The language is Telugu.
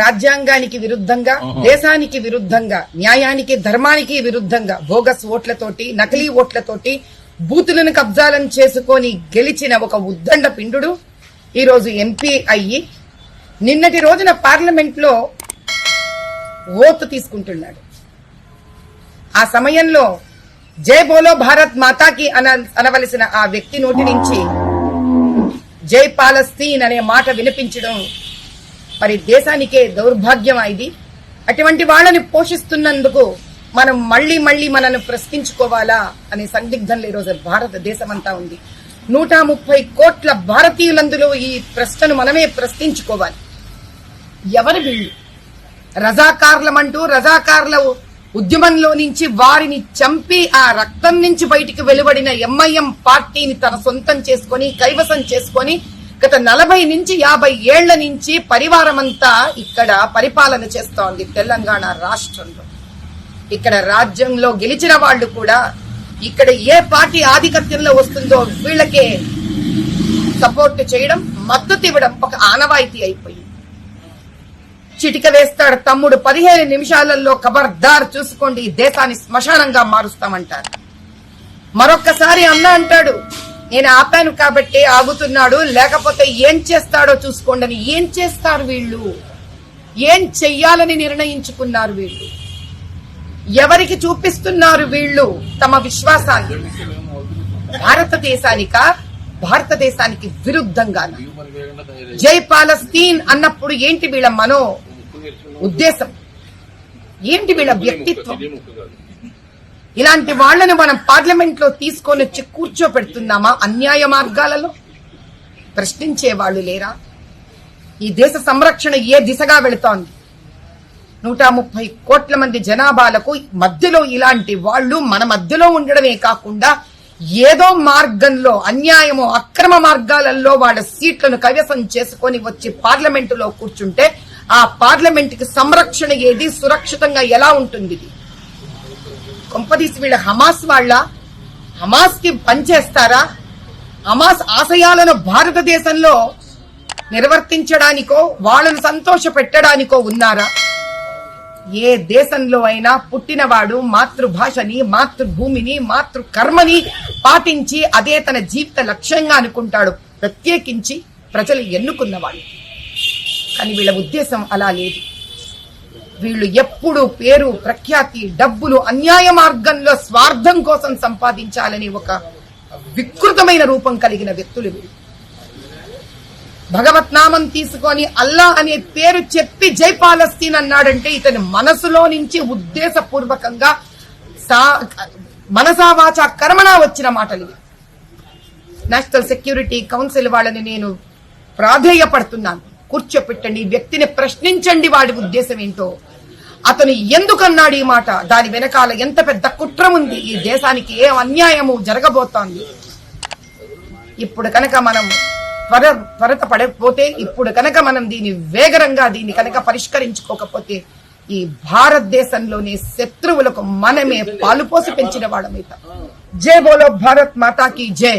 రాజ్యాంగానికి విరుద్ధంగా, దేశానికి విరుద్ధంగా, న్యాయానికి ధర్మానికి విరుద్ధంగా బోగస్ ఓట్లతోటి, నకిలీ ఓట్లతోటి బూతులను కబ్జాలను చేసుకొని గెలిచిన ఒక ఉద్దండ పిండు ఈరోజు ఎంపీ అయ్యి నిన్నటి రోజున పార్లమెంట్ లో ఓటు తీసుకుంటున్నాడు. ఆ సమయంలో జై బోలో భారత్ మాతాకి అనవలసిన ఆ వ్యక్తి నోటి నుంచి జై పాలస్తీన్ అనే మాట వినిపించడం మరి దేశానికే దౌర్భాగ్యం. ఇది అటువంటి వాళ్ళని పోషిస్తున్నందుకు మనం మళ్లీ మనను ప్రశ్నించుకోవాలా అనే సందిగ్ధంలో ఈరోజు భారతదేశం అంతా ఉంది. 130 కోట్ల భారతీయులందులో ఈ ప్రశ్నను మనమే ప్రశ్నించుకోవాలి. ఎవరు వీళ్ళు? రజాకార్లమంటూ రజాకార్ల ఉద్యమంలో నుంచి వారిని చంపి ఆ రక్తం నుంచి బయటికి వెలువడిన ఎంఐఎం పార్టీని తన సొంతం చేసుకుని కైవసం చేసుకుని గత 40 నుంచి 50 ఏళ్ల నుంచి పరివారమంతా ఇక్కడ పరిపాలన చేస్తోంది తెలంగాణ రాష్ట్రంలో. ఇక్కడ రాజ్యంలో గెలిచిన వాళ్ళు కూడా ఇక్కడ ఏ పార్టీ ఆధిపత్యంలో వస్తుందో వీళ్ళకే సపోర్ట్ చేయడం, మద్దతు ఇవ్వడం ఒక ఆనవాయితీ అయిపోయింది. చిటిక వేస్తాడు తమ్ముడు 15 నిమిషాలలో ఖబర్దార్ చూసుకోండి దేశాన్ని శ్మశానంగా మారుస్తామంటారు. మరొక్కసారి అన్న అంటాడు నేను ఆపాను కాబట్టి ఆగుతున్నాడు, లేకపోతే ఏం చేస్తాడో చూసుకోండి అని. ఏం చేస్తారు వీళ్ళు? ఏం చెయ్యాలని నిర్ణయించుకున్నారు వీళ్ళు? ఎవరికి చూపిస్తున్నారు వీళ్ళు తమ విశ్వాసాన్ని? భారతదేశానికి విరుద్ధంగా జై పాలస్తీన్ అన్నప్పుడు ఏంటి వీళ్ళ మనో ఉద్దేశం? ఏంటి వీళ్ళ వ్యక్తిత్వం? ఇలాంటి వాళ్లను మనం పార్లమెంట్ లో తీసుకొని వచ్చి కూర్చోపెడుతున్నామా? అన్యాయ మార్గాలలో ప్రశ్నించే వాళ్ళు లేరా? ఈ దేశ సంరక్షణ ఏ దిశగా వెళుతోంది? 130 కోట్ల మంది జనాభాలకు మధ్యలో ఇలాంటి వాళ్ళు మన మధ్యలో ఉండడమే కాకుండా ఏదో మార్గంలో అన్యాయమో అక్రమ మార్గాలలో వాళ్ళ సీట్లను కైవసం చేసుకొని వచ్చి పార్లమెంటులో కూర్చుంటే ఆ పార్లమెంట్ కి సంరక్షణ ఏది? సురక్షితంగా ఎలా ఉంటుంది? కొంపదీసి వీళ్ళ హమాస్ వాళ్ళ హమాస్ కి పనిచేస్తారా? హమాస్ ఆశయాలను భారతదేశంలో నిర్వర్తించడానికో వాళ్ళను సంతోష పెట్టడానికో ఉన్నారా? ఏ దేశంలో అయినా పుట్టినవాడు మాతృభాషని, మాతృభూమిని, మాతృకర్మని పాటించి అదే తన జీవిత లక్ష్యంగా అనుకుంటాడు, ప్రత్యేకించి ప్రజలు ఎన్నుకున్నవాడు. కానీ వీళ్ళ ఉద్దేశం అలా లేదు. వీళ్ళు ఎప్పుడు పేరు, ప్రఖ్యాతి, డబ్బులు, అన్యాయ మార్గంలో స్వార్థం కోసం సంపాదించాలని ఒక వికృతమైన రూపం కలిగిన వ్యక్తులు వీళ్ళు. భగవత్ నామం తీసుకొని అల్లా అనే పేరు చెప్పి జై పాలస్తీన్ అన్నాడంటే ఇతని మనసులో నుంచి ఉద్దేశపూర్వకంగా మనసా వాచా కర్మణ వచ్చిన మాటలు. నేషనల్ సెక్యూరిటీ కౌన్సిల్ వాళ్ళని నేను ప్రాధేయపడుతున్నాను, కూర్చోపెట్టండి, ఈ వ్యక్తిని ప్రశ్నించండి, వాడి ఉద్దేశం ఏంటో, అతను ఎందుకన్నాడు ఈ మాట, దాని వెనకాల ఎంత పెద్ద కుట్ర ఉంది, ఈ దేశానికి ఏ అన్యాయము జరగబోతోంది. ఇప్పుడు కనుక మనం త్వరత పడకపోతే, ఇప్పుడు కనుక మనం దీన్ని కనుక పరిష్కరించుకోకపోతే ఈ భారతదేశంలోని శత్రువులకు మనమే పాలుపోసి పెంచిన వాళ్ళమైతాం. జై బోలో భారత్ మాతాకి జై.